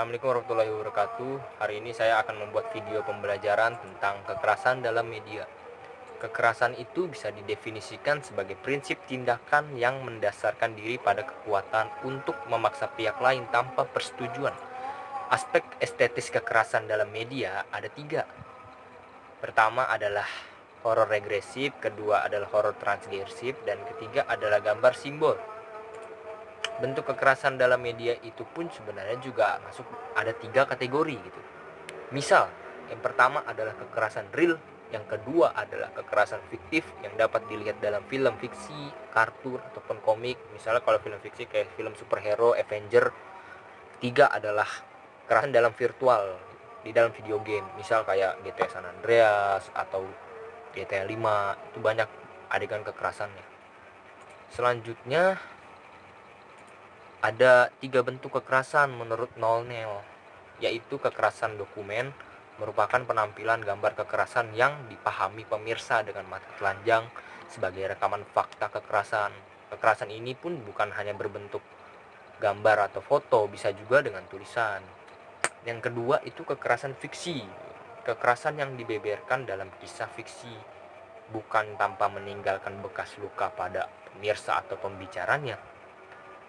Assalamualaikum warahmatullahi wabarakatuh. Hari ini saya akan membuat video pembelajaran tentang kekerasan dalam media. Kekerasan itu bisa didefinisikan sebagai prinsip tindakan yang mendasarkan diri pada kekuatan untuk memaksa pihak lain tanpa persetujuan. Aspek estetis kekerasan dalam media ada 3. Pertama adalah horor regresif, kedua adalah horor transgresif, dan ketiga adalah gambar simbol. Bentuk kekerasan dalam media itu pun sebenarnya juga masuk ada 3 kategori gitu. Misal, yang pertama adalah kekerasan real, yang kedua adalah kekerasan fiktif yang dapat dilihat dalam film fiksi, kartun ataupun komik. Misalnya kalau film fiksi kayak film superhero, Avenger. Ketiga adalah kekerasan dalam virtual, di dalam video game. Misal kayak GTA San Andreas atau GTA 5, itu banyak adegan kekerasannya. Selanjutnya ada 3 bentuk kekerasan menurut Nolnel, yaitu kekerasan dokumen, merupakan penampilan gambar kekerasan yang dipahami pemirsa dengan mata telanjang sebagai rekaman fakta kekerasan. Kekerasan ini pun bukan hanya berbentuk gambar atau foto, bisa juga dengan tulisan. Yang kedua itu kekerasan fiksi, kekerasan yang dibeberkan dalam kisah fiksi, bukan tanpa meninggalkan bekas luka pada pemirsa atau pembicaranya,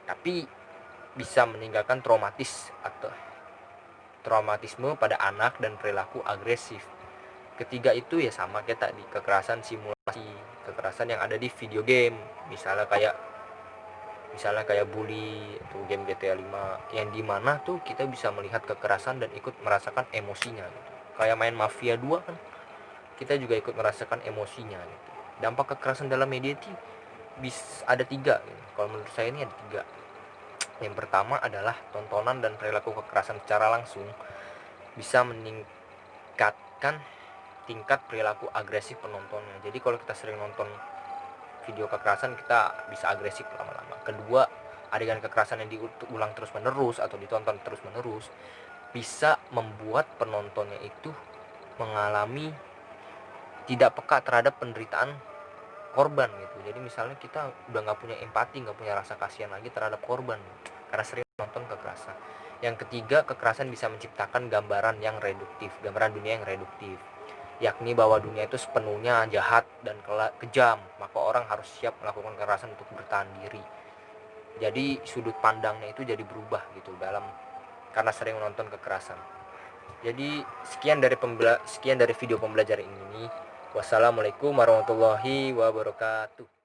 tapi bisa meninggalkan traumatisme pada anak dan perilaku agresif. Ketiga itu ya sama kayak tadi, kekerasan simulasi, kekerasan yang ada di video game, misalnya kayak bully atau game GTA 5, yang dimana tuh kita bisa melihat kekerasan dan ikut merasakan emosinya gitu. Kayak main Mafia 2 kan, kita juga ikut merasakan emosinya gitu. Dampak kekerasan dalam media itu ada 3 gitu. Kalau menurut saya ini ada 3. Yang pertama adalah tontonan dan perilaku kekerasan secara langsung bisa meningkatkan tingkat perilaku agresif penontonnya. Jadi kalau kita sering nonton video kekerasan, kita bisa agresif lama-lama. Kedua, adegan kekerasan yang diulang terus-menerus atau ditonton terus-menerus bisa membuat penontonnya itu mengalami tidak peka terhadap penderitaan korban gitu. Jadi misalnya kita udah nggak punya empati, nggak punya rasa kasihan lagi terhadap korban karena sering nonton kekerasan. Yang ketiga, kekerasan bisa menciptakan gambaran dunia yang reduktif, yakni bahwa dunia itu sepenuhnya jahat dan kejam, maka orang harus siap melakukan kekerasan untuk bertahan diri. Jadi sudut pandangnya itu jadi berubah gitu karena sering menonton kekerasan. Jadi sekian dari video pembelajaran ini. Wassalamualaikum warahmatullahi wabarakatuh.